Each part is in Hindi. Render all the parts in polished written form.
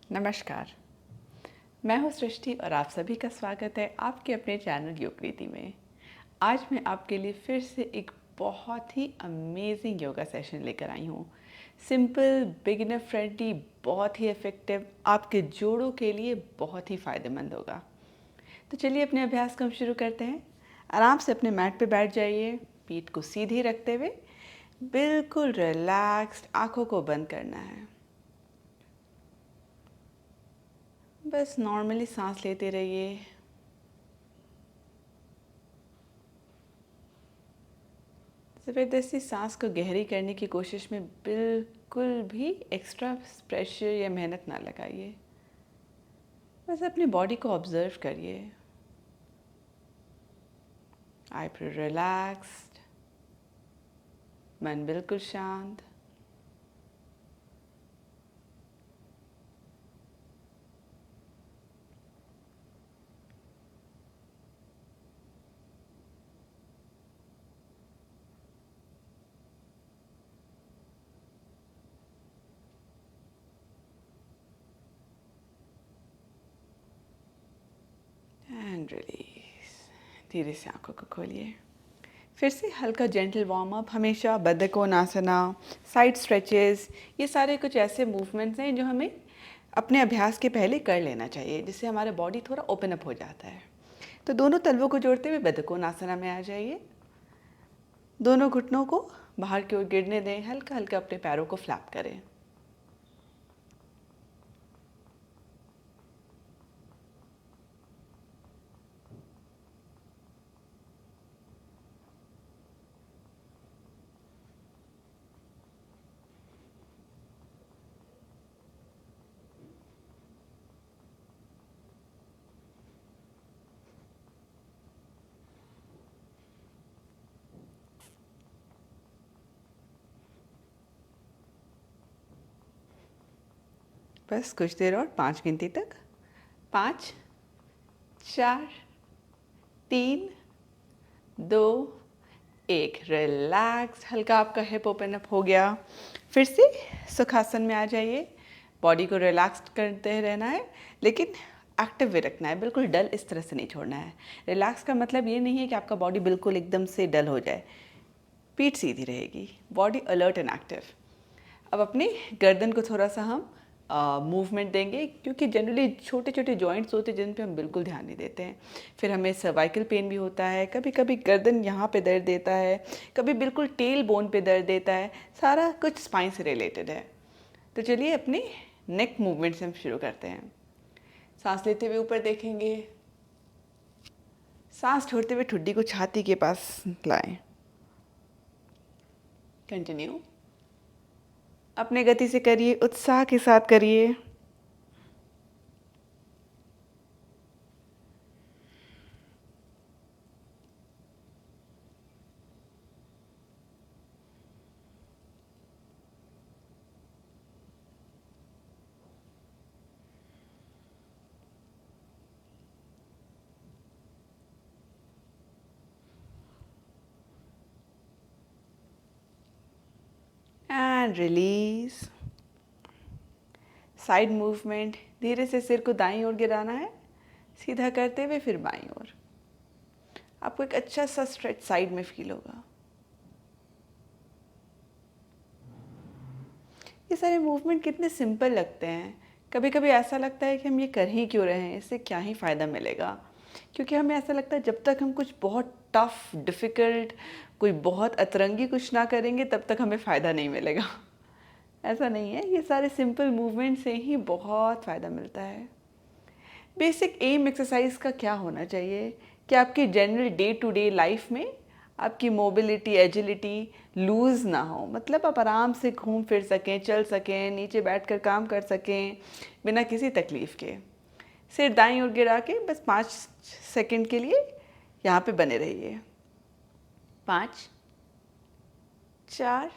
नमस्कार, मैं हूँ सृष्टि और आप सभी का स्वागत है आपके अपने चैनल योग रीति में। आज मैं आपके लिए फिर से एक बहुत ही अमेजिंग योगा सेशन लेकर आई हूँ। सिंपल, बिगिनर फ्रेंडली, बहुत ही इफ़ेक्टिव, आपके जोड़ों के लिए बहुत ही फ़ायदेमंद होगा। तो चलिए अपने अभ्यास को हम शुरू करते हैं। आराम से अपने मैट पे बैठ जाइए, पीठ को सीधी रखते हुए बिल्कुल रिलैक्स्ड, आँखों को बंद करना है। बस नॉर्मली सांस लेते रहिए। ज़बरदस्ती सांस को गहरी करने की कोशिश में बिल्कुल भी एक्स्ट्रा प्रेशर या मेहनत ना लगाइए। बस अपनी बॉडी को ऑब्जर्व करिए। आईब्रो रिलैक्स्ड, मन बिल्कुल शांत। And release. धीरे से आंखों को खोलिए। फिर से हल्का जेंटल वार्म अप। हमेशा बद्धकोनासना, साइड स्ट्रेचेस, ये सारे कुछ ऐसे मूवमेंट्स हैं जो हमें अपने अभ्यास के पहले कर लेना चाहिए, जिससे हमारा बॉडी थोड़ा ओपन अप हो जाता है। तो दोनों तलवों को जोड़ते हुए बद्धकोनासना में आ जाइए। दोनों घुटनों को बाहर की ओर गिरने दें, हल्का हल्का अपने पैरों को फ्लैप करें। बस कुछ देर और, 5 गिनती तक। 5, 4, 3, 2, 1। रिलैक्स। हल्का आपका हिप ओपन अप हो गया। फिर से सुखासन में आ जाइए। बॉडी को रिलैक्स करते रहना है, लेकिन एक्टिव भी रखना है। बिल्कुल डल इस तरह से नहीं छोड़ना है। रिलैक्स का मतलब ये नहीं है कि आपका बॉडी बिल्कुल एकदम से डल हो जाए। पीठ सीधी रहेगी, बॉडी अलर्ट एंड एक्टिव। अब अपनी गर्दन को थोड़ा सा हम मूवमेंट देंगे, क्योंकि जनरली छोटे छोटे जॉइंट्स होते हैं जिन पे हम बिल्कुल ध्यान नहीं देते हैं। फिर हमें सर्वाइकल पेन भी होता है, कभी कभी गर्दन यहाँ पे दर्द देता है, कभी बिल्कुल टेल बोन पे दर्द देता है। सारा कुछ स्पाइन से रिलेटेड है। तो चलिए अपनी नेक मूवमेंट से हम शुरू करते हैं। सांस लेते हुए ऊपर देखेंगे, सांस छोड़ते हुए ठुड्डी को छाती के पास लाएं। कंटिन्यू। अपने गति से करिए, उत्साह के साथ करिए। And release. Side movement. धीरे से सिर को दाईं ओर गिराना है, सीधा करते हुए फिर बाईं ओर। आपको एक अच्छा सा स्ट्रेच साइड में फील होगा। ये सारे मूवमेंट कितने सिंपल लगते हैं। कभी कभी ऐसा लगता है कि हम ये कर ही क्यों रहे हैं, इससे क्या ही फ़ायदा मिलेगा। क्योंकि हमें ऐसा लगता है जब तक हम कुछ बहुत टफ, डिफ़िकल्ट, कोई बहुत अतरंगी कुछ ना करेंगे तब तक हमें फ़ायदा नहीं मिलेगा। ऐसा नहीं है, ये सारे सिंपल मूवमेंट से ही बहुत फ़ायदा मिलता है। बेसिक एम एक्सरसाइज का क्या होना चाहिए कि आपकी general day to day life में आपकी मोबिलिटी, एजिलिटी लूज़ ना हो। मतलब आप आराम से घूम फिर सकें, चल सकें, नीचे बैठकर काम कर सकें बिना किसी तकलीफ़ के। सिर दाईं ओर गिरा के बस 5 सेकंड के लिए यहाँ पे बने रहिए। 5, 4,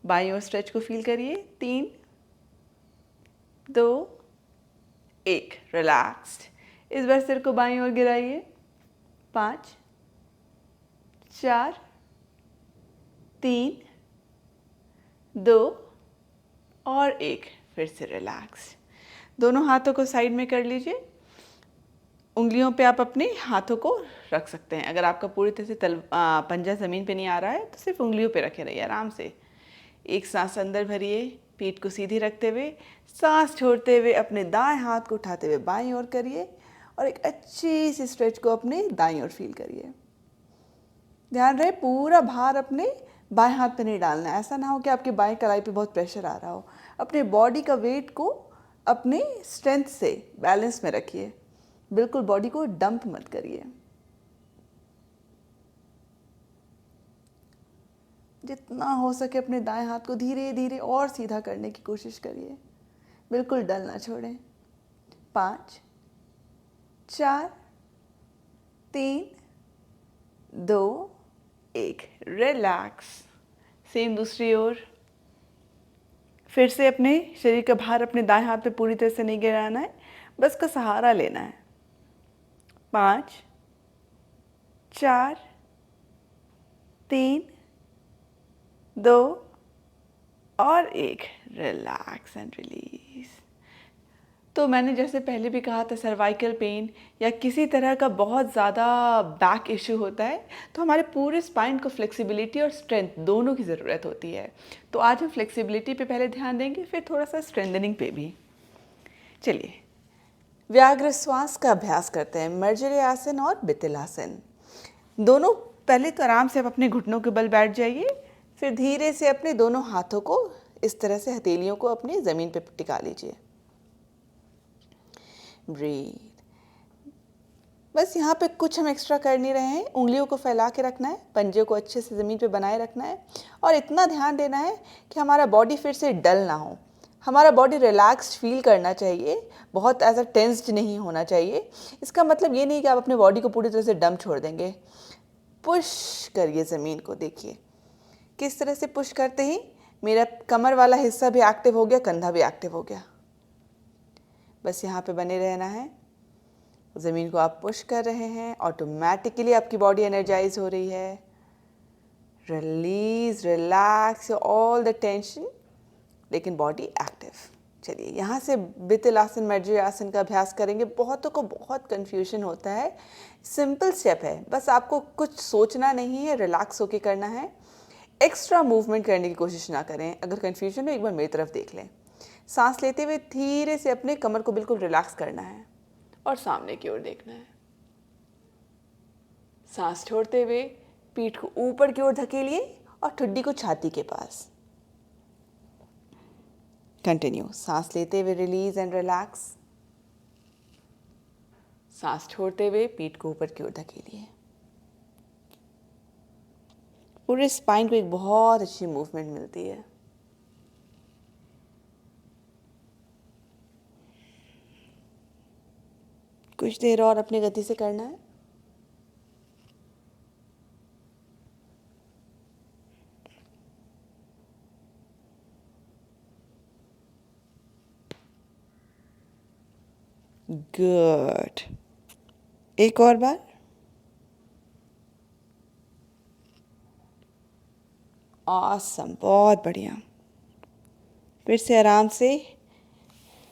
बाईं ओर स्ट्रेच को फील करिए। 3, 2, 1। रिलैक्स्ड। इस बार सिर को बाईं ओर गिराइए। 5, 4, 3, 2 और 1। फिर से रिलैक्स। दोनों हाथों को साइड में कर लीजिए। उंगलियों पे आप अपने हाथों को रख सकते हैं। अगर आपका पूरी तरह से पंजा ज़मीन पे नहीं आ रहा है तो सिर्फ उंगलियों पे रखे रहिए आराम से। एक सांस अंदर भरिए, पीठ को सीधी रखते हुए। सांस छोड़ते हुए अपने दाएं हाथ को उठाते हुए बाईं ओर करिए और एक अच्छी सी स्ट्रेच को अपने दाईं ओर फील करिए। ध्यान रहे पूरा भार अपने बाएं हाथ पे नहीं डालना है। ऐसा ना हो कि आपके बाएं कलाई पे बहुत प्रेशर आ रहा हो। अपने बॉडी का वेट को अपने स्ट्रेंथ से बैलेंस में रखिए। बिल्कुल बॉडी को डंप मत करिए। जितना हो सके अपने दाएं हाथ को धीरे धीरे और सीधा करने की कोशिश करिए। बिल्कुल डल ना छोड़ें। 5, 4, 3, 2, 1। रिलैक्स। सेम दूसरी ओर। फिर से अपने शरीर का भार अपने दाएं हाथ पे पूरी तरह से नहीं गिराना है, बस का सहारा लेना है। 5, 4, 3, 2 और 1। Relax and release. तो मैंने जैसे पहले भी कहा था, सर्वाइकल पेन या किसी तरह का बहुत ज़्यादा बैक इश्यू होता है तो हमारे पूरे स्पाइन को फ्लेक्सिबिलिटी और स्ट्रेंथ दोनों की ज़रूरत होती है। तो आज हम फ्लेक्सिबिलिटी पे पहले ध्यान देंगे, फिर थोड़ा सा स्ट्रेंथनिंग पे भी। चलिए व्याघ्र श्वास का अभ्यास करते हैं। मर्जरी आसन और बितिलासन दोनों। पहले तो आराम से आप अपने घुटनों के बल बैठ जाइए, फिर धीरे से अपने दोनों हाथों को इस तरह से हथेलियों को अपनी ज़मीन पे टिका लीजिए। ब्रीथ। बस यहाँ पे कुछ हम एक्स्ट्रा कर नहीं रहे हैं। उंगलियों को फैला के रखना है, पंजे को अच्छे से ज़मीन पे बनाए रखना है और इतना ध्यान देना है कि हमारा बॉडी फिर से डल ना हो। हमारा बॉडी रिलैक्स्ड फील करना चाहिए, बहुत ऐसा टेंस्ड नहीं होना चाहिए। इसका मतलब ये नहीं कि आप अपने बॉडी को पूरी तरह से डम छोड़ देंगे। पुश करिए ज़मीन को। देखिए किस तरह से पुश करते ही मेरा कमर वाला हिस्सा भी एक्टिव हो गया, कंधा भी एक्टिव हो गया। बस यहाँ पे बने रहना है। ज़मीन को आप पुश कर रहे हैं, ऑटोमेटिकली आपकी बॉडी एनर्जाइज हो रही है। Release, relax all the tension, लेकिन बॉडी एक्टिव। चलिए यहाँ से बितिलासन, मर्जरी आसन का अभ्यास करेंगे। बहुतों को बहुत कन्फ्यूजन होता है। सिंपल स्टेप है, बस आपको कुछ सोचना नहीं है, रिलैक्स होके करना है। एक्स्ट्रा मूवमेंट करने की कोशिश ना करें। अगर कन्फ्यूजन हो एक बार मेरी तरफ देख लें। सांस लेते हुए धीरे से अपने कमर को बिल्कुल रिलैक्स करना है और सामने की ओर देखना है। सांस छोड़ते हुए पीठ को ऊपर की ओर धकेलिए और ठुड्डी को छाती के पास। कंटिन्यू। सांस लेते हुए रिलीज एंड रिलैक्स। सांस छोड़ते हुए पीठ को ऊपर की ओर धकेलिए। पूरे स्पाइन को एक बहुत अच्छी मूवमेंट मिलती है। कुछ देर और अपनी गति से करना है। गुड। एक और बार। ऑसम, बहुत बढ़िया। फिर से आराम से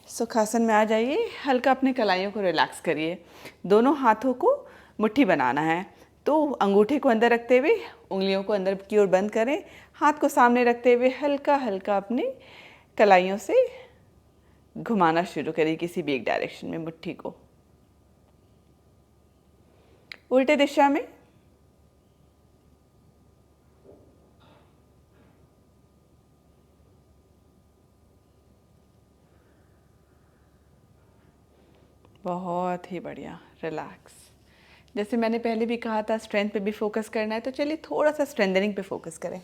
सुखासन में आ जाइए। हल्का अपने कलाइयों को रिलैक्स करिए। दोनों हाथों को मुट्ठी बनाना है, तो अंगूठे को अंदर रखते हुए उंगलियों को अंदर की ओर बंद करें। हाथ को सामने रखते हुए हल्का हल्का अपने कलाइयों से घुमाना शुरू करिए किसी भी एक डायरेक्शन में मुट्ठी को। उल्टे दिशा में। बहुत ही बढ़िया। रिलैक्स। जैसे मैंने पहले भी कहा था, स्ट्रेंथ पे भी फोकस करना है, तो चलिए थोड़ा सा स्ट्रेंथनिंग पे फोकस करें।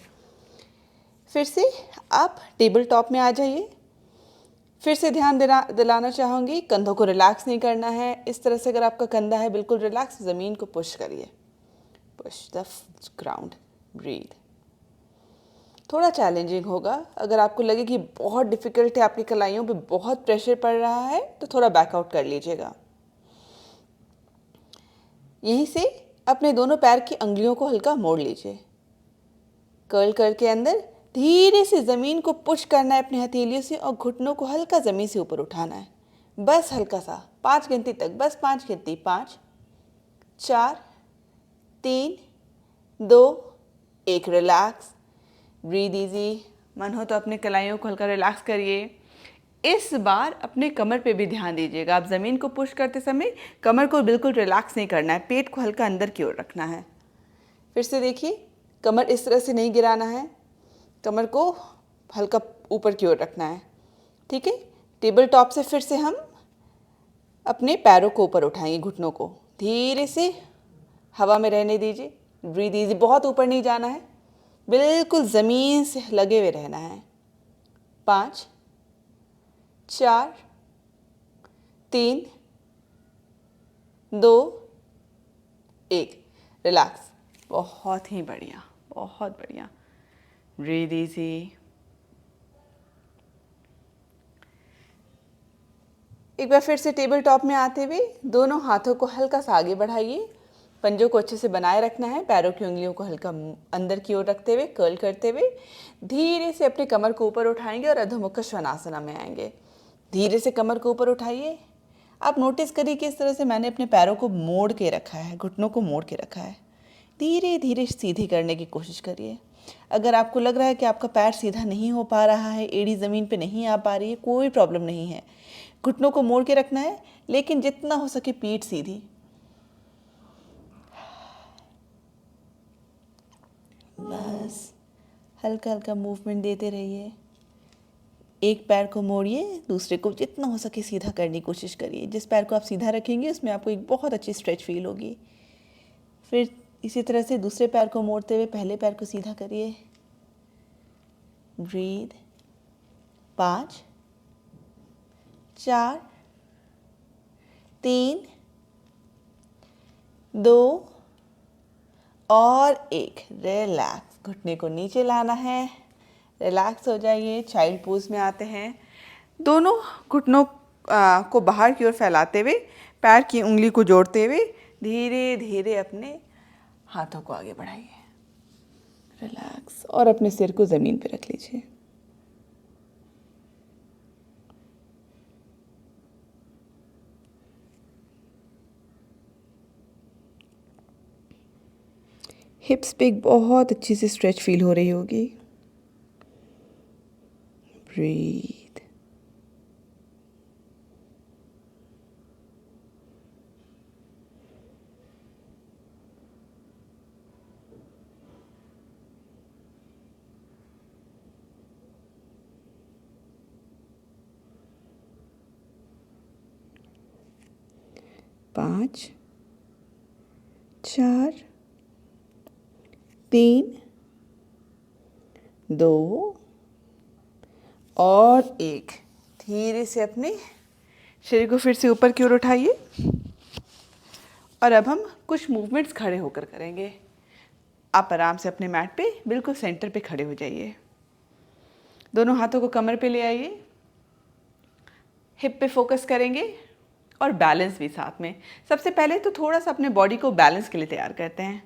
फिर से आप टेबल टॉप में आ जाइए। फिर से ध्यान दिलाना चाहूँगी, कंधों को रिलैक्स नहीं करना है। इस तरह से अगर आपका कंधा है बिल्कुल रिलैक्स, ज़मीन को पुश करिए। Push the ground. ब्रीथ। थोड़ा चैलेंजिंग होगा। अगर आपको लगे कि बहुत डिफ़िकल्ट है, आपकी कलाइयों पे बहुत प्रेशर पड़ रहा है, तो थोड़ा बैकआउट कर लीजिएगा। यहीं से अपने दोनों पैर की अंगुलियों को हल्का मोड़ लीजिए। कर्ल करके अंदर, धीरे से ज़मीन को पुश करना है अपने हथेलियों से और घुटनों को हल्का ज़मीन से ऊपर उठाना है, बस हल्का सा। 5 गिनती तक, बस 5 गिनती। 5 4 3 2 1। Relax, breathe easy. मन हो तो अपने कलाइयों को हल्का रिलैक्स करिए। इस बार अपने कमर पे भी ध्यान दीजिएगा। आप ज़मीन को पुश करते समय कमर को बिल्कुल रिलैक्स नहीं करना है, पेट को हल्का अंदर की ओर रखना है। फिर से देखिए, कमर इस तरह से नहीं गिराना है, कमर को हल्का ऊपर की ओर रखना है। ठीक है। टेबल टॉप से फिर से हम अपने पैरों को ऊपर उठाएंगे, घुटनों को धीरे से हवा में रहने दीजिए। ब्रीद इजी, बहुत ऊपर नहीं जाना है, बिल्कुल ज़मीन से लगे हुए रहना है। 5 4 3 2 1। रिलैक्स। बहुत ही बढ़िया, बहुत बढ़िया। Breathe easy. एक बार फिर से टेबल टॉप में आते हुए दोनों हाथों को हल्का सा आगे बढ़ाइए। पंजों को अच्छे से बनाए रखना है, पैरों की उंगलियों को हल्का अंदर की ओर रखते हुए, कर्ल करते हुए धीरे से अपने कमर को ऊपर उठाएंगे और अधोमुख श्वानासना में आएंगे। धीरे से कमर को ऊपर उठाइए। आप नोटिस करिए कि इस तरह से मैंने अपने पैरों को मोड़ के रखा है, घुटनों को मोड़ के रखा है। धीरे धीरे सीधी करने की कोशिश करिए। अगर आपको लग रहा है कि आपका पैर सीधा नहीं हो पा रहा है, एड़ी ज़मीन पे नहीं आ पा रही है, कोई प्रॉब्लम नहीं है। घुटनों को मोड़ के रखना है, लेकिन जितना हो सके पीठ सीधी। बस हल्का हल्का मूवमेंट देते रहिए। एक पैर को मोड़िए, दूसरे को जितना हो सके सीधा करने की कोशिश करिए। जिस पैर को आप सीधा रखेंगे उसमें आपको एक बहुत अच्छी स्ट्रेच फील होगी। फिर इसी तरह से दूसरे पैर को मोड़ते हुए पहले पैर को सीधा करिए। ब्रीद। 5 4 3 2 और 1। रिलैक्स। घुटने को नीचे लाना है, रिलैक्स हो जाइए। चाइल्ड पोज में आते हैं। दोनों घुटनों को बाहर की ओर फैलाते हुए, पैर की उंगली को जोड़ते हुए धीरे धीरे अपने हाथों को आगे बढ़ाइए। रिलैक्स, और अपने सिर को ज़मीन पर रख लीजिए। हिप्स पे एक बहुत अच्छी सी स्ट्रेच फील हो रही होगी। ब्रीथ। पाँच 4 3 2 और 1। धीरे से अपने शरीर को फिर से ऊपर की ओर उठाइए। और अब हम कुछ मूवमेंट्स खड़े होकर करेंगे। आप आराम से अपने मैट पे बिल्कुल सेंटर पे खड़े हो जाइए। दोनों हाथों को कमर पे ले आइए। हिप पे फोकस करेंगे और बैलेंस भी साथ में। सबसे पहले तो थोड़ा सा अपने बॉडी को बैलेंस के लिए तैयार करते हैं।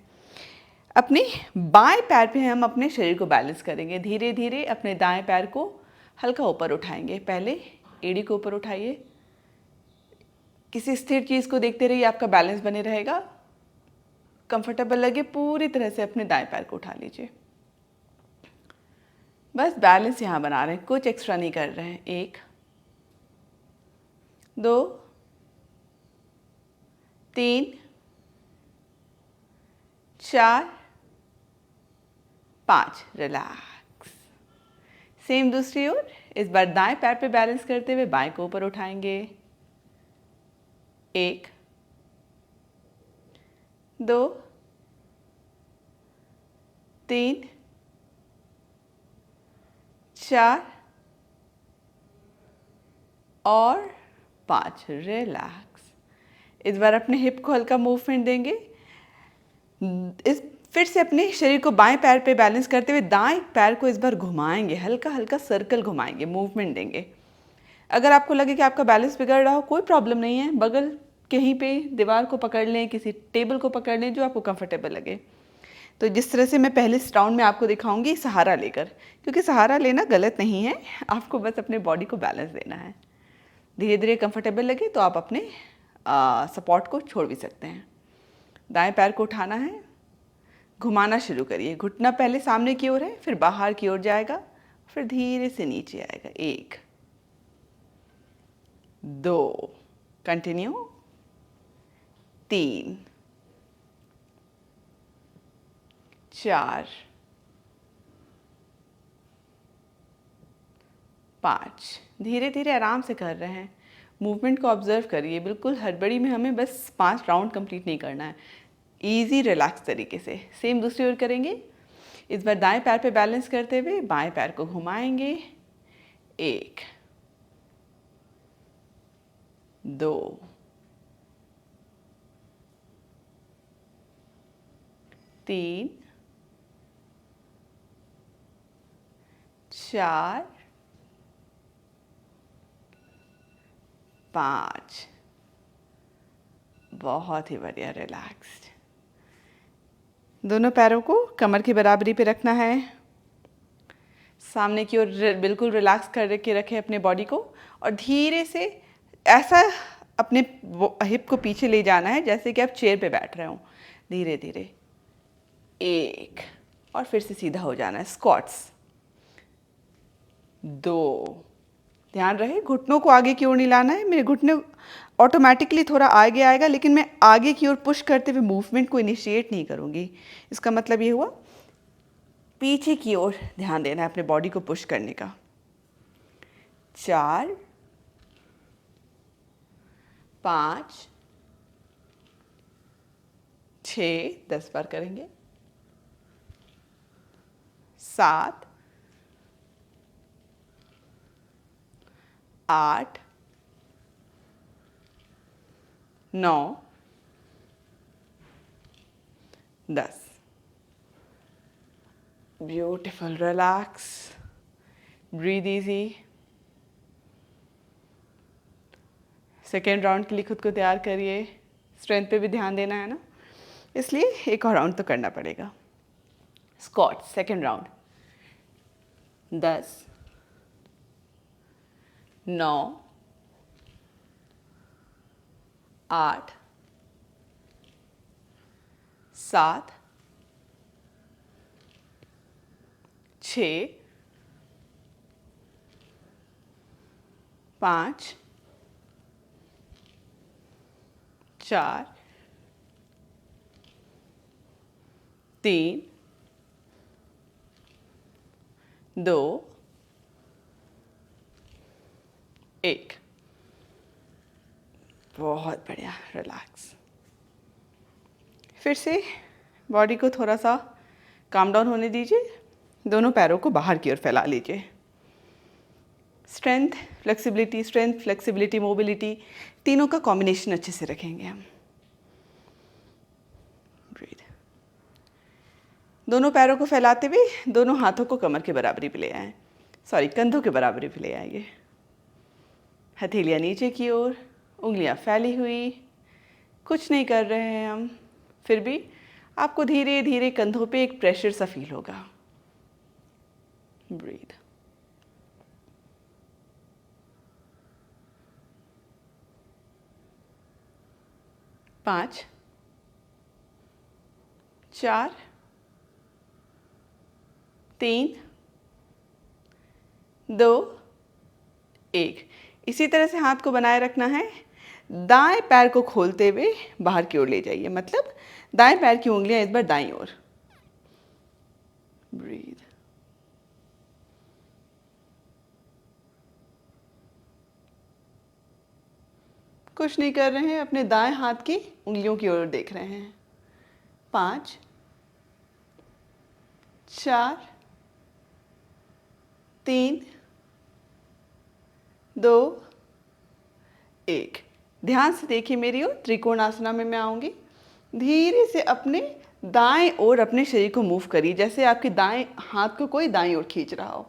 अपने बाएं पैर पे हम अपने शरीर को बैलेंस करेंगे। धीरे धीरे अपने दाएं पैर को हल्का ऊपर उठाएंगे। पहले एड़ी को ऊपर उठाइए। किसी स्थिर चीज़ को देखते रहिए, आपका बैलेंस बने रहेगा। कंफर्टेबल लगे पूरी तरह से अपने दाएं पैर को उठा लीजिए। बस बैलेंस यहाँ बना रहे हैं, कुछ एक्स्ट्रा नहीं कर रहे हैं। 1 2 3 4 5। रिलैक्स। सेम दूसरी ओर। इस बार दाएं पैर पे बैलेंस करते हुए बाएं को ऊपर उठाएंगे। 1 2 3 4 और 5। रिलैक्स। इस बार अपने हिप को हल्का मूवमेंट देंगे। फिर से अपने शरीर को बाएं पैर पे बैलेंस करते हुए दाएं पैर को इस बार घुमाएंगे, हल्का हल्का सर्कल घुमाएंगे, मूवमेंट देंगे। अगर आपको लगे कि आपका बैलेंस बिगड़ रहा हो, कोई प्रॉब्लम नहीं है। बगल कहीं पे दीवार को पकड़ लें, किसी टेबल को पकड़ लें, जो आपको कंफर्टेबल लगे। तो जिस तरह से मैं पहले इस राउंड में आपको दिखाऊंगी सहारा लेकर, क्योंकि सहारा लेना गलत नहीं है, आपको बस अपने बॉडी को बैलेंस देना है। धीरे धीरे कंफर्टेबल लगे तो आप अपने सपोर्ट को छोड़ भी सकते हैं। दाएं पैर को उठाना है, घुमाना शुरू करिए। घुटना पहले सामने की ओर है, फिर बाहर की ओर जाएगा, फिर धीरे से नीचे आएगा। 1 2 कंटिन्यू, 3 4 5। धीरे धीरे आराम से कर रहे हैं। मूवमेंट को ऑब्जर्व करिए, बिल्कुल हड़बड़ी में हमें बस 5 राउंड कंप्लीट नहीं करना है, इजी रिलैक्स तरीके से। सेम दूसरी ओर करेंगे। इस बार दाएं पैर पे बैलेंस करते हुए बाएं पैर को घुमाएंगे। 1 2 3 4 5। बहुत ही बढ़िया, रिलैक्स्ड। दोनों पैरों को कमर की बराबरी पे रखना है। सामने की ओर बिल्कुल रिलैक्स कर के रखें अपने बॉडी को, और धीरे से ऐसा अपने हिप को पीछे ले जाना है जैसे कि आप चेयर पे बैठ रहे हो। धीरे धीरे 1 और फिर से सीधा हो जाना है। स्क्वाट्स 2। ध्यान रहे घुटनों को आगे की ओर नहीं लाना है। मेरे घुटने ऑटोमेटिकली थोड़ा आगे आएगा, लेकिन मैं आगे की ओर पुश करते हुए मूवमेंट को इनिशिएट नहीं करूँगी। इसका मतलब ये हुआ पीछे की ओर ध्यान देना है, अपने बॉडी को पुश करने का। 4 5 6, 10 बार करेंगे। 7 8 9 10। Beautiful, relax, breathe easy. Second round के लिए खुद को तैयार करिए। स्ट्रेंथ पे भी ध्यान देना है ना, इसलिए एक और राउंड तो करना पड़ेगा। Squat second round. 10 9 8 7 6 5 4 3 2 1। बहुत बढ़िया, रिलैक्स। फिर से बॉडी को थोड़ा सा काम डाउन होने दीजिए। दोनों पैरों को बाहर की ओर फैला लीजिए। स्ट्रेंथ फ्लेक्सिबिलिटी मोबिलिटी, तीनों का कॉम्बिनेशन अच्छे से रखेंगे हम। ब्रीथ। दोनों पैरों को फैलाते हुए दोनों हाथों को कमर के बराबरी पे ले आएं, कंधों के बराबरी पे ले आएंगे। हथेलियाँ नीचे की ओर, उंगलियां फैली हुई, कुछ नहीं कर रहे हैं हम, फिर भी आपको धीरे धीरे कंधों पे एक प्रेशर सा फील होगा। ब्रीथ। पाँच, 4 3 2 1। इसी तरह से हाथ को बनाए रखना है। दाएं पैर को खोलते हुए बाहर की ओर ले जाइए, मतलब दाएं पैर की उंगलियां इस बार दाईं ओर। ब्रीथ। कुछ नहीं कर रहे हैं, अपने दाएं हाथ की उंगलियों की ओर देख रहे हैं। 5 4 3 2 1। ध्यान से देखिए मेरी ओर। त्रिकोणासना में मैं आऊंगी। धीरे से अपने दाएं ओर अपने शरीर को मूव करिए, जैसे आपके दाएं हाथ को कोई दाईं ओर खींच रहा हो,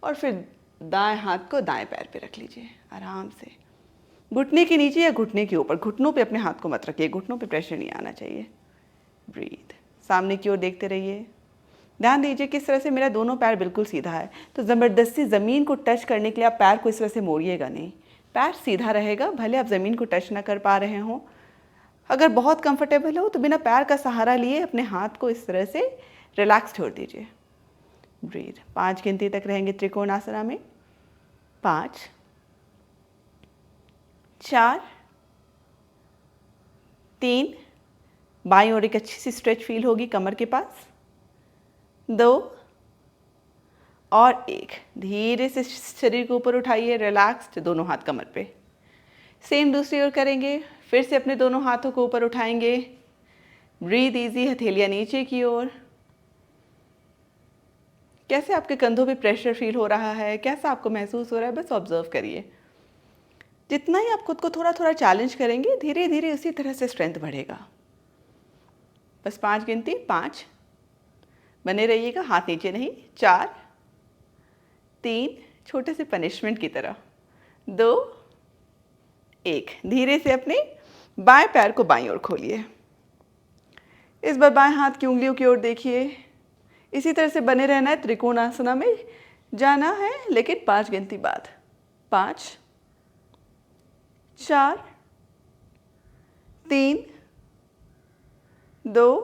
और फिर दाएं हाथ को दाएं पैर पे रख लीजिए आराम से। घुटने के नीचे या घुटने के ऊपर, घुटनों पे अपने हाथ को मत रखिए, घुटनों पे प्रेशर नहीं आना चाहिए। ब्रीथ। सामने की ओर देखते रहिए। ध्यान दीजिए किस तरह से मेरा दोनों पैर बिल्कुल सीधा है, तो ज़बरदस्ती ज़मीन को टच करने के लिए आप पैर को इस तरह से मोड़िएगा नहीं। पैर सीधा रहेगा, भले आप ज़मीन को टच ना कर पा रहे हों। अगर बहुत कंफर्टेबल हो तो बिना पैर का सहारा लिए अपने हाथ को इस तरह से रिलैक्स छोड़ दीजिए। ब्रीथ। 5 गिनती तक रहेंगे त्रिकोणासना में। 5, 4, 3, बाईं ओर एक अच्छी सी स्ट्रेच फील होगी कमर के पास। 2 और 1। धीरे से शरीर को ऊपर उठाइए, रिलैक्स्ड, दोनों हाथ कमर पे। सेम दूसरी ओर करेंगे। फिर से अपने दोनों हाथों को ऊपर उठाएंगे। ब्रीथ इजी, हथेलियां नीचे की ओर। कैसे आपके कंधों पे प्रेशर फील हो रहा है, कैसा आपको महसूस हो रहा है, बस ऑब्जर्व करिए। जितना ही आप खुद को थोड़ा थोड़ा चैलेंज करेंगे, धीरे धीरे उसी तरह से स्ट्रेंथ बढ़ेगा। बस 5 गिनती। 5, बने रहिएगा, हाथ नीचे नहीं। 4, 3, छोटे से पनिशमेंट की तरह। 2, 1। धीरे से अपने बाएं पैर को बाईं ओर खोलिए। इस बार बाएं हाथ की उंगलियों की ओर देखिए। इसी तरह से बने रहना है, त्रिकोणासना में जाना है, लेकिन 5 गिनती बाद। 5, 4, 3, 2,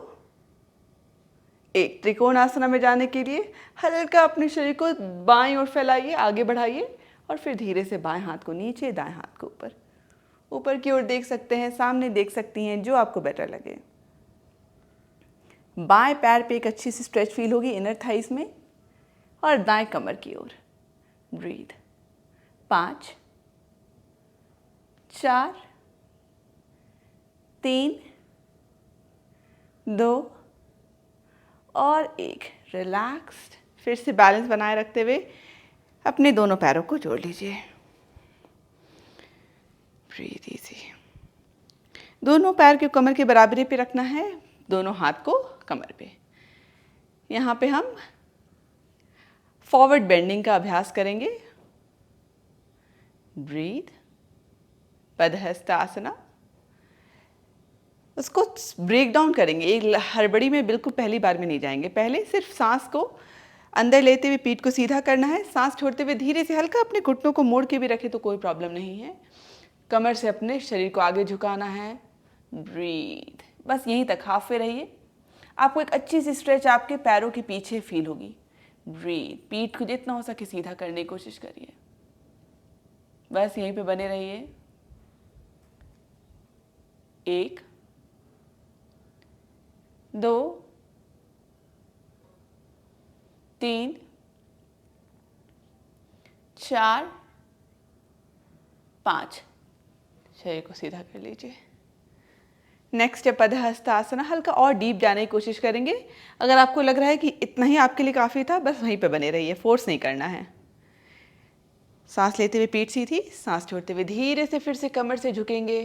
1। त्रिकोणासना में जाने के लिए हल्का अपने शरीर को बाईं ओर फैलाइए, आगे बढ़ाइए और फिर धीरे से बाएं हाथ को नीचे, दाएं हाथ को ऊपर। ऊपर की ओर देख सकते हैं, सामने देख सकती हैं, जो आपको बेटर लगे। बाएं पैर पे एक अच्छी सी स्ट्रेच फील होगी इनर थाइस में, और दाएं कमर की ओर। ब्रीथ। 5, 4, 3, 2 और 1। रिलैक्स्ड। फिर से बैलेंस बनाए रखते हुए अपने दोनों पैरों को जोड़ लीजिए। Breathe easy. दोनों पैर के कमर के बराबरी पे रखना है, दोनों हाथ को कमर पे। यहाँ पे हम फॉरवर्ड बेंडिंग का अभ्यास करेंगे। ब्रीथ। पदहस्त आसना। उसको ब्रेक डाउन करेंगे, एक हड़बड़ी में बिल्कुल पहली बार में नहीं जाएंगे। पहले सिर्फ सांस को अंदर लेते हुए पीठ को सीधा करना है, सांस छोड़ते हुए धीरे से हल्का अपने घुटनों को मोड़ के भी रखें तो कोई प्रॉब्लम नहीं है। कमर से अपने शरीर को आगे झुकाना है। ब्रीथ। बस यहीं तक, हाफ वे रहिए। आपको एक अच्छी सी स्ट्रेच आपके पैरों के पीछे फील होगी। ब्रीथ। पीठ को जितना हो सके सीधा करने की कोशिश करिए। बस यहीं पे बने रहिए। 1, 2, 3, 4, 5। शरीर को सीधा कर लीजिए। नेक्स्ट है पदहस्त आसना। हल्का और डीप जाने की कोशिश करेंगे। अगर आपको लग रहा है कि इतना ही आपके लिए काफ़ी था, बस वहीं पे बने रहिए, फोर्स नहीं करना है। सांस लेते हुए पीठ सीधी, सांस छोड़ते हुए धीरे से फिर से कमर से झुकेंगे।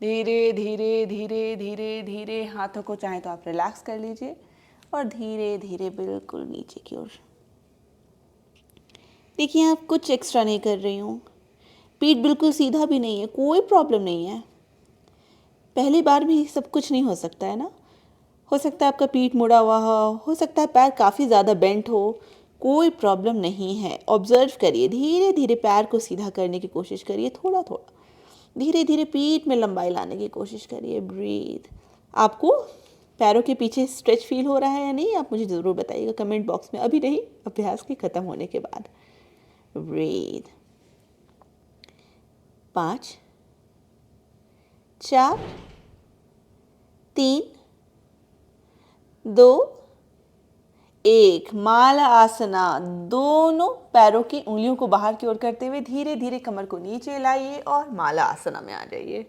धीरे धीरे धीरे धीरे धीरे हाथों को चाहे तो आप रिलैक्स कर लीजिए और धीरे धीरे बिल्कुल नीचे की ओर। देखिए, आप कुछ एक्स्ट्रा नहीं कर रही हूँ, पीठ बिल्कुल सीधा भी नहीं है, कोई प्रॉब्लम नहीं है। पहली बार भी सब कुछ नहीं हो सकता है ना। हो सकता है आपका पीठ मुड़ा हुआ हो सकता है पैर काफ़ी ज़्यादा बेंट हो, कोई प्रॉब्लम नहीं है। ऑब्जर्व करिए, धीरे धीरे पैर को सीधा करने की कोशिश करिए, थोड़ा थोड़ा धीरे धीरे पीठ में लंबाई लाने की कोशिश करिए। ब्रीथ। आपको पैरों के पीछे स्ट्रेच फील हो रहा है या नहीं, आप मुझे ज़रूर बताइएगा कमेंट बॉक्स में, अभी नहीं, अभ्यास के ख़त्म होने के बाद। ब्रीथ। 5, 4, 3, 2, 1। माला आसना। दोनों पैरों की उंगलियों को बाहर की ओर करते हुए धीरे धीरे कमर को नीचे लाइए और माला आसना में आ जाइए।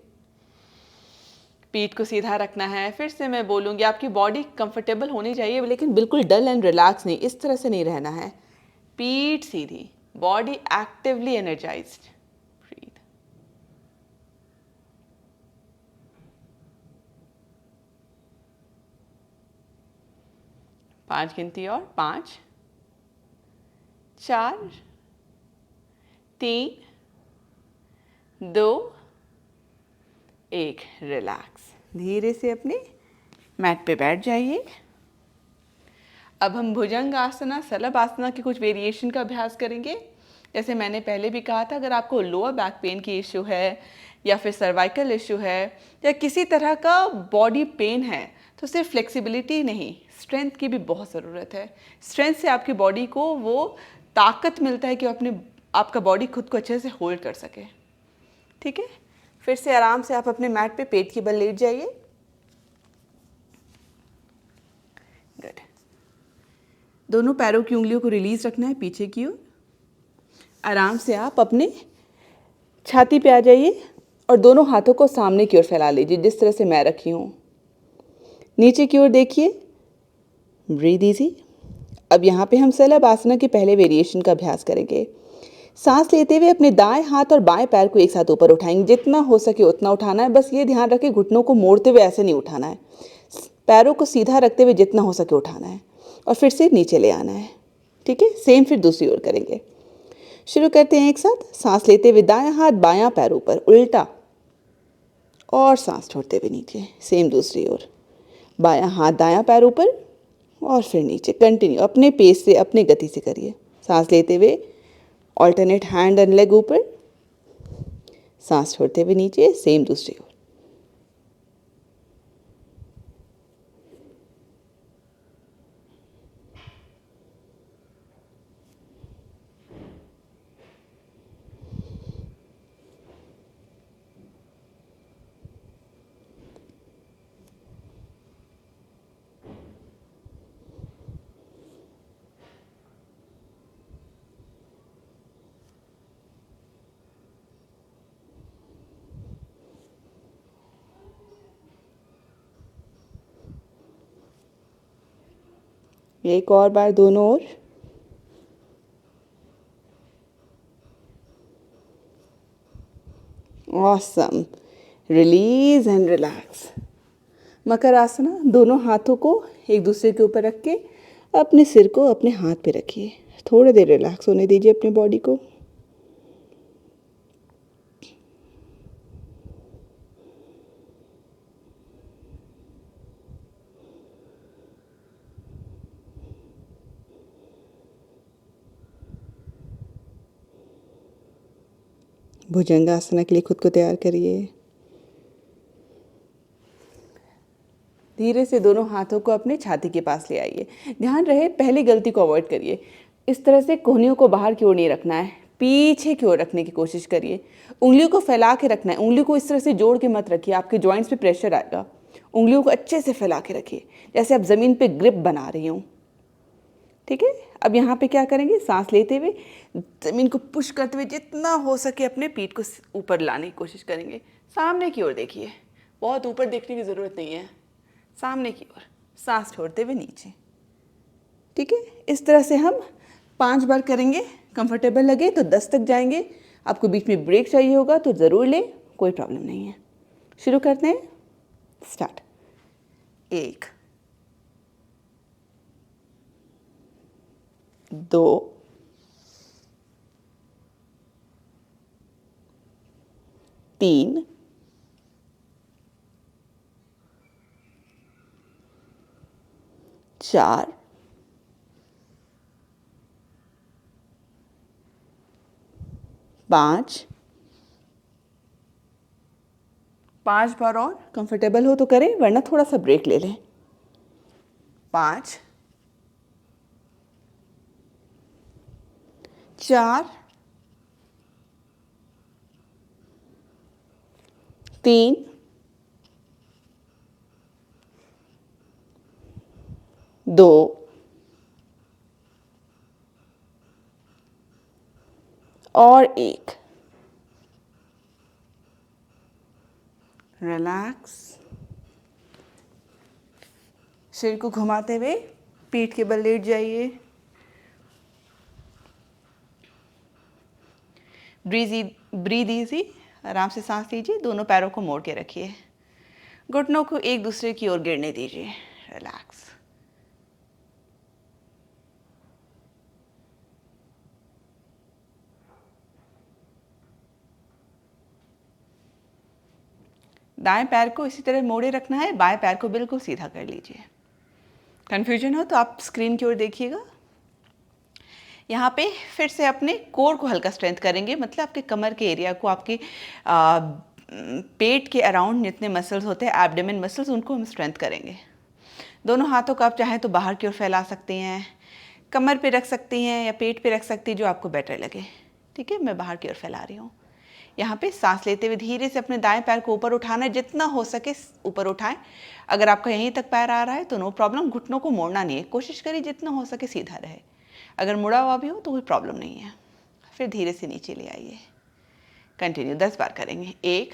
पीठ को सीधा रखना है। फिर से मैं बोलूँगी, आपकी बॉडी कंफर्टेबल होनी चाहिए, लेकिन बिल्कुल डल एंड रिलैक्स नहीं, इस तरह से नहीं रहना है। पीठ सीधी, बॉडी एक्टिवली एनर्जाइज्ड। 5 गिनती और 5, 4, 3, 2, 1। रिलैक्स। धीरे से अपने मैट पे बैठ जाइए। अब हम भुजंग आसना, शलभ आसना के कुछ वेरिएशन का अभ्यास करेंगे। जैसे मैंने पहले भी कहा था, अगर आपको लोअर बैक पेन की इश्यू है या फिर सर्वाइकल इश्यू है या किसी तरह का बॉडी पेन है, तो सिर्फ फ्लेक्सिबिलिटी नहीं, स्ट्रेंथ की भी बहुत ज़रूरत है। स्ट्रेंथ से आपकी बॉडी को वो ताकत मिलता है कि अपने आपका बॉडी खुद को अच्छे से होल्ड कर सके। ठीक है, फिर से आराम से आप अपने मैट पे पेट के बल लेट जाइए। गुड। दोनों पैरों की उंगलियों को रिलीज रखना है पीछे की ओर। आराम से आप अपने छाती पे आ जाइए और दोनों हाथों को सामने की ओर फैला लीजिए, जिस तरह से मैं रखी हूँ। नीचे की ओर देखिए, ब्रीद इजी। अब यहाँ पे हम शलभ आसना के पहले वेरिएशन का अभ्यास करेंगे। सांस लेते हुए अपने दाएं हाथ और बाएं पैर को एक साथ ऊपर उठाएंगे, जितना हो सके उतना उठाना है। बस ये ध्यान रखें, घुटनों को मोड़ते हुए ऐसे नहीं उठाना है, पैरों को सीधा रखते हुए जितना हो सके उठाना है और फिर से नीचे ले आना है। ठीक है, सेम फिर दूसरी ओर करेंगे। शुरू करते हैं एक साथ। सांस लेते हुए दायां हाथ बायां पैर ऊपर उल्टा और सांस छोड़ते हुए नीचे। सेम दूसरी ओर, बायां हाथ दायां पैर ऊपर और फिर नीचे। कंटिन्यू अपने पेस से, अपनी गति से करिए। सांस लेते हुए ऑल्टरनेट हैंड एंड लेग ऊपर, सांस छोड़ते हुए नीचे। सेम दूसरी ओर। एक और बार दोनों ओर। ऑसम। Release and relax. मकर आसना, दोनों हाथों को एक दूसरे के ऊपर रख के अपने सिर को अपने हाथ पे रखिए। थोड़ी देर रिलैक्स होने दीजिए अपनी बॉडी को। भुजंगासना के लिए खुद को तैयार करिए। धीरे से दोनों हाथों को अपने छाती के पास ले आइए। ध्यान रहे, पहली गलती को अवॉइड करिए। इस तरह से कोहनियों को बाहर की ओर नहीं रखना है, पीछे की ओर रखने की कोशिश करिए। उंगलियों को फैला के रखना है। उंगलियों को इस तरह से जोड़ के मत रखिए, आपके जॉइंट्स पे प्रेशर आएगा। उंगलियों को अच्छे से फैला के रखिए, जैसे आप ज़मीन पे ग्रिप बना रही हूँ। ठीक है, अब यहाँ पे क्या करेंगे, सांस लेते हुए ज़मीन को पुश करते हुए जितना हो सके अपने पीठ को ऊपर लाने की कोशिश करेंगे। सामने की ओर देखिए, बहुत ऊपर देखने की ज़रूरत नहीं है, सामने की ओर। सांस छोड़ते हुए नीचे। ठीक है, इस तरह से हम 5 बार करेंगे। कंफर्टेबल लगे तो 10 तक जाएंगे। आपको बीच में ब्रेक चाहिए होगा तो ज़रूर लें, कोई प्रॉब्लम नहीं है। शुरू करते हैं, स्टार्ट। 1 2 3 4 5 बार और कंफर्टेबल हो तो करें, वरना थोड़ा सा ब्रेक ले लें। 5 4 3 2 और 1। रिलैक्स। सिर को घुमाते हुए पीठ के बल लेट जाइए। Breathe easy. आराम से सांस लीजिए, दोनों पैरों को मोड़ के रखिए। घुटनों को एक दूसरे की ओर गिरने दीजिए। रिलैक्स। दाएं पैर को इसी तरह मोड़े रखना है, बाएं पैर को बिल्कुल सीधा कर लीजिए। कन्फ्यूजन हो तो आप स्क्रीन की ओर देखिएगा। यहाँ पे फिर से अपने कोर को हल्का स्ट्रेंथ करेंगे, मतलब आपके कमर के एरिया को, आपके पेट के अराउंड जितने मसल्स होते हैं, एब्डोमेन मसल्स, उनको हम स्ट्रेंथ करेंगे। दोनों हाथों को आप चाहें तो बाहर की ओर फैला सकती हैं, कमर पे रख सकती हैं या पेट पे रख सकती हैं, जो आपको बेटर लगे। ठीक है, मैं बाहर की ओर फैला रही हूँ। यहाँ पे सांस लेते हुए धीरे से अपने दाएं पैर को ऊपर उठाना है, जितना हो सके ऊपर उठाएं। अगर आपका यहीं तक पैर आ रहा है तो नो प्रॉब्लम, घुटनों को मोड़ना नहीं है, कोशिश करिए जितना हो सके सीधा रहे। अगर मुड़ा हुआ भी हो तो कोई प्रॉब्लम नहीं है। फिर धीरे से नीचे ले आइए। कंटिन्यू 10 बार करेंगे। 1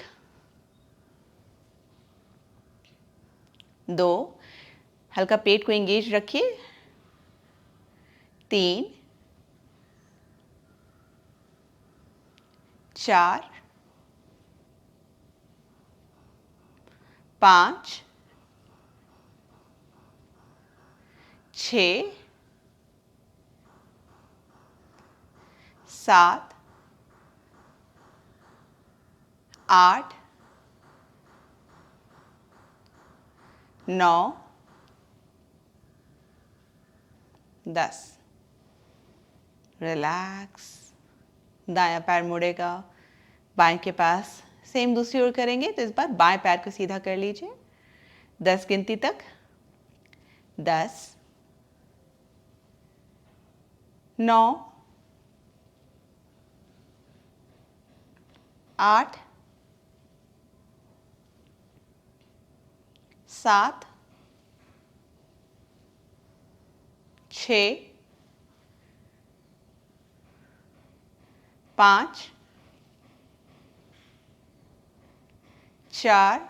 2, हल्का पेट को एंगेज रखिए। 3 4 5 6 7 8 9 10। रिलैक्स। दायां पैर मुड़ेगा बाएं के पास। सेम दूसरी ओर करेंगे तो इस बार बाएं पैर को सीधा कर लीजिए 10 गिनती तक। 10 9 8 7 6 5 4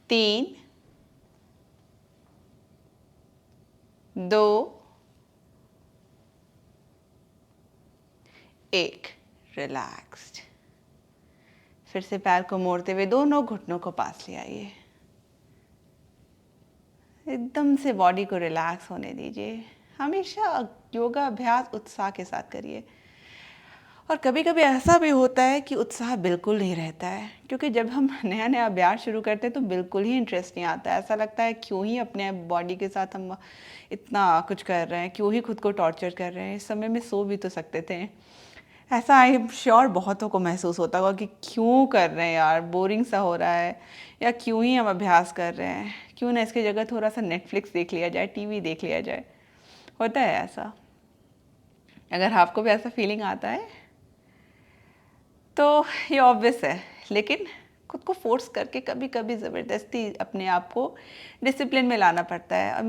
3 2 1। रिलैक्स्ड। फिर से पैर को मोड़ते हुए दोनों घुटनों को पास ले आइए। एकदम से बॉडी को रिलैक्स होने दीजिए। हमेशा योगा अभ्यास उत्साह के साथ करिए। और कभी कभी ऐसा भी होता है कि उत्साह बिल्कुल नहीं रहता है, क्योंकि जब हम नया नया अभ्यास शुरू करते हैं तो बिल्कुल ही इंटरेस्ट नहीं आता है। ऐसा लगता है क्यों ही अपने बॉडी के साथ हम इतना कुछ कर रहे हैं, क्यों ही खुद को टॉर्चर कर रहे हैं, इस समय में सो भी तो सकते थे। ऐसा आई एम श्योर बहुतों को महसूस होता होगा कि क्यों कर रहे हैं यार, बोरिंग सा हो रहा है, या क्यों ही हम अभ्यास कर रहे हैं, क्यों ना इसकी जगह थोड़ा सा नेटफ्लिक्स देख लिया जाए, टीवी देख लिया जाए। होता है ऐसा। अगर आपको भी ऐसा फीलिंग आता है तो ये ऑब्वियस है, लेकिन खुद को फोर्स करके कभी कभी ज़बरदस्ती अपने आप को डिसिप्लिन में लाना पड़ता है। और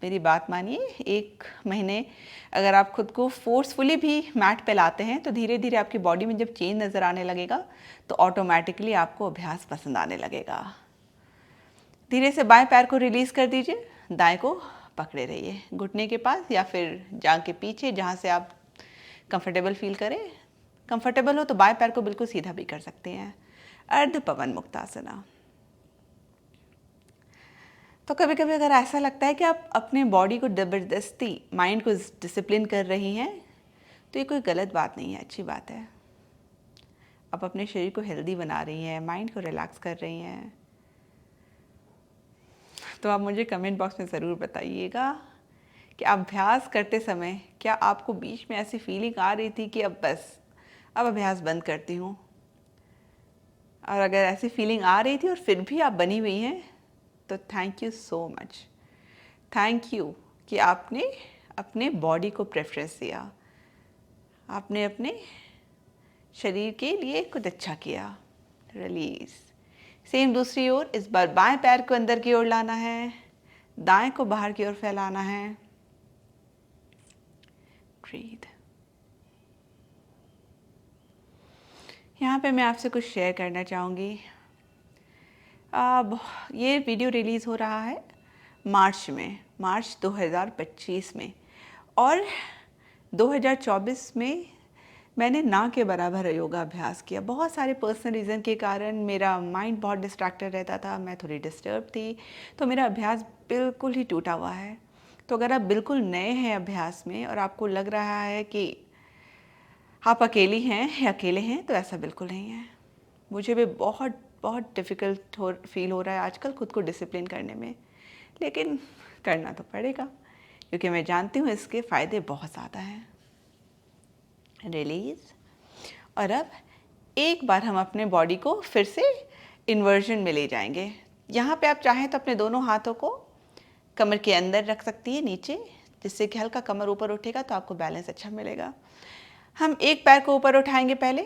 मेरी बात मानिए, 1 महीने अगर आप खुद को फोर्सफुली भी मैट पे लाते हैं तो धीरे धीरे आपकी बॉडी में जब चेंज नज़र आने लगेगा तो ऑटोमेटिकली आपको अभ्यास पसंद आने लगेगा। धीरे से बाएं पैर को रिलीज़ कर दीजिए, दाएं को पकड़े रहिए घुटने के पास या फिर जांघ के पीछे, जहाँ से आप कंफर्टेबल फील करें। कंफर्टेबल हो तो बाएं पैर को बिल्कुल सीधा भी कर सकते हैं। अर्ध पवन मुक्तासना। तो कभी कभी अगर ऐसा लगता है कि आप अपने बॉडी को ज़बरदस्ती, माइंड को डिसिप्लिन कर रही हैं, तो ये कोई गलत बात नहीं है, अच्छी बात है। आप अपने शरीर को हेल्दी बना रही हैं, माइंड को रिलैक्स कर रही हैं। तो आप मुझे कमेंट बॉक्स में ज़रूर बताइएगा कि अभ्यास करते समय क्या आपको बीच में ऐसी फीलिंग आ रही थी कि अब अभ्यास बंद करती हूँ। और अगर ऐसी फीलिंग आ रही थी और फिर भी आप बनी हुई हैं तो thank you so much. Thank you कि आपने अपने बॉडी को प्रेफरेंस दिया, आपने अपने शरीर के लिए कुछ अच्छा किया। रिलीज। सेम दूसरी ओर, इस बार बाएं पैर को अंदर की ओर लाना है, दाएं को बाहर की ओर फैलाना है। ब्रीथ। यहाँ पे मैं आपसे कुछ शेयर करना चाहूँगी। अब ये वीडियो रिलीज़ हो रहा है मार्च 2025 में, और 2024 में मैंने ना के बराबर योगा अभ्यास किया। बहुत सारे पर्सनल रीज़न के कारण मेरा माइंड बहुत डिस्ट्रैक्टेड रहता था, मैं थोड़ी डिस्टर्ब थी, तो मेरा अभ्यास बिल्कुल ही टूटा हुआ है। तो अगर आप बिल्कुल नए हैं अभ्यास में और आपको लग रहा है कि आप अकेली हैं या अकेले हैं, तो ऐसा बिल्कुल नहीं है। मुझे भी बहुत बहुत डिफ़िकल्ट फील हो रहा है आजकल खुद को डिसिप्लिन करने में, लेकिन करना तो पड़ेगा क्योंकि मैं जानती हूँ इसके फ़ायदे बहुत ज़्यादा हैं। रिलीज़। और अब एक बार हम अपने बॉडी को फिर से इन्वर्जन में ले जाएंगे। यहाँ पे आप चाहें तो अपने दोनों हाथों को कमर के अंदर रख सकती है नीचे, जिससे कि हल्का कमर ऊपर उठेगा तो आपको बैलेंस अच्छा मिलेगा। हम एक पैर को ऊपर उठाएंगे पहले,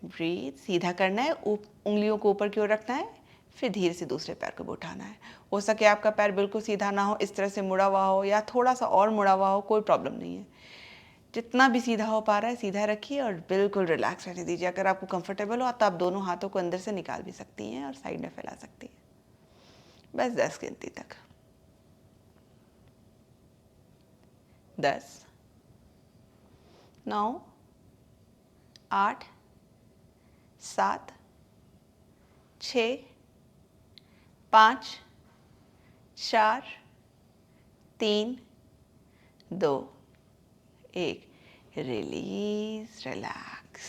ब्रीथ, सीधा करना है, उंगलियों को ऊपर की ओर रखना है, फिर धीरे से दूसरे पैर को भी उठाना है। हो सके आपका पैर बिल्कुल सीधा ना हो, इस तरह से मुड़ा हुआ हो या थोड़ा सा और मुड़ा हुआ हो, कोई प्रॉब्लम नहीं है। जितना भी सीधा हो पा रहा है सीधा रखिए और बिल्कुल रिलैक्स रहने दीजिए। अगर आपको कंफर्टेबल हो तो आप दोनों हाथों को अंदर से निकाल भी सकती हैं और साइड में फैला सकती हैं, बस 10 गिनती तक। 10, 9, 8, 7, 6, 5, 4, 3, 2, 1। Release, relax.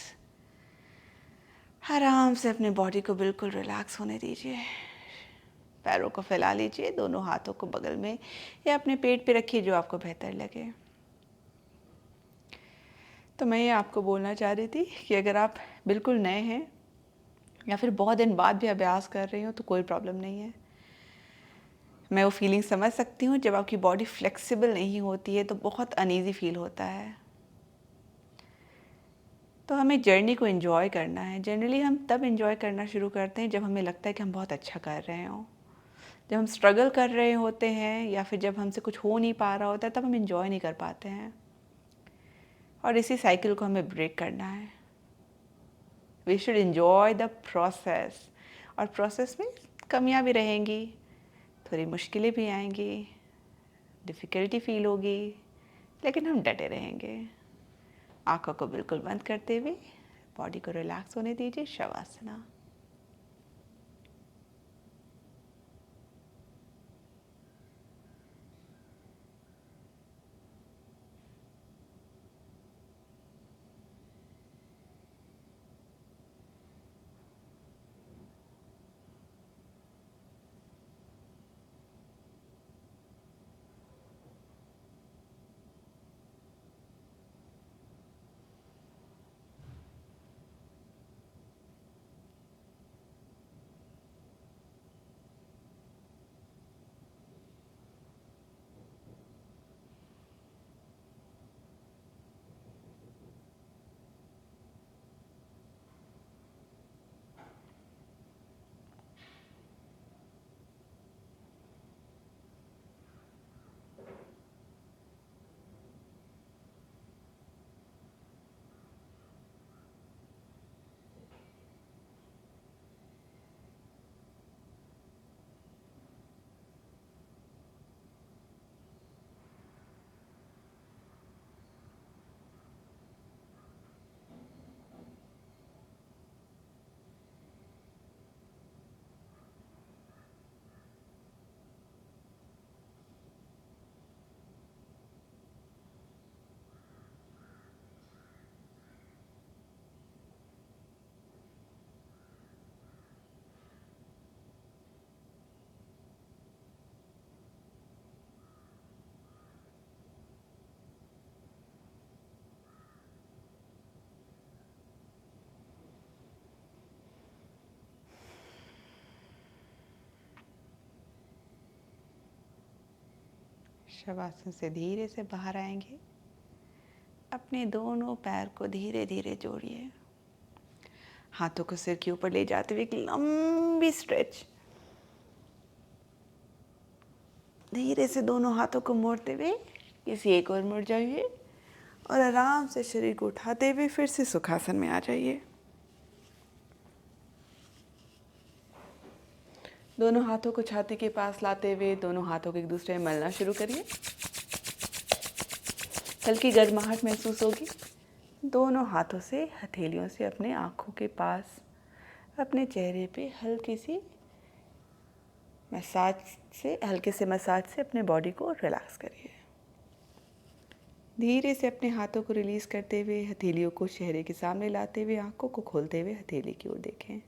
आराम से अपने बॉडी को बिल्कुल रिलैक्स होने दीजिए। पैरों को फैला लीजिए, दोनों हाथों को बगल में या अपने पेट पे रखिए, जो आपको बेहतर लगे। तो मैं ये आपको बोलना चाह रही थी कि अगर आप बिल्कुल नए हैं या फिर बहुत दिन बाद भी अभ्यास कर रही हो तो कोई प्रॉब्लम नहीं है। मैं वो फीलिंग समझ सकती हूँ, जब आपकी बॉडी फ्लेक्सिबल नहीं होती है तो बहुत अनईज़ी फील होता है। तो हमें जर्नी को एंजॉय करना है। जनरली हम तब एंजॉय करना शुरू करते हैं जब हमें लगता है कि हम बहुत अच्छा कर रहे हों। जब हम स्ट्रगल कर रहे होते हैं या फिर जब हमसे कुछ हो नहीं पा रहा होता है, तब हम एंजॉय नहीं कर पाते हैं। और इसी साइकिल को हमें ब्रेक करना है। We should enjoy the process. और प्रोसेस में कमियां भी रहेंगी, थोड़ी मुश्किलें भी आएंगी, डिफ़िकल्टी फील होगी, लेकिन हम डटे रहेंगे। आँखों को बिल्कुल बंद करते हुए बॉडी को रिलैक्स होने दीजिए। शवासना। शवासन से धीरे से बाहर आएंगे। अपने दोनों पैर को धीरे धीरे जोड़िए। हाथों को सिर के ऊपर ले जाते हुए एक लंबी स्ट्रेच। धीरे से दोनों हाथों को मोड़ते हुए किसी एक ओर मुड़ जाइए और आराम से शरीर को उठाते हुए फिर से सुखासन में आ जाइए। दोनों हाथों को छाती के पास लाते हुए दोनों हाथों को एक दूसरे में मलना शुरू करिए। हल्की गर्माहट महसूस होगी। दोनों हाथों से हथेलियों से अपने आँखों के पास अपने चेहरे पे हल्की सी हल्के से मसाज से अपने बॉडी को रिलैक्स करिए। धीरे से अपने हाथों को रिलीज़ करते हुए हथेलियों को चेहरे के सामने लाते हुए आँखों को खोलते हुए हथेली की ओर देखें।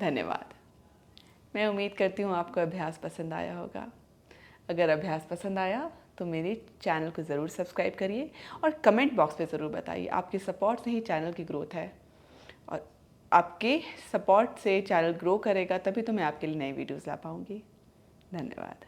धन्यवाद। मैं उम्मीद करती हूँ आपको अभ्यास पसंद आया होगा। अगर अभ्यास पसंद आया तो मेरे चैनल को ज़रूर सब्सक्राइब करिए और कमेंट बॉक्स में ज़रूर बताइए। आपके सपोर्ट से ही चैनल की ग्रोथ है और आपके सपोर्ट से चैनल ग्रो करेगा, तभी तो मैं आपके लिए नई वीडियोज़ ला पाऊँगी। धन्यवाद।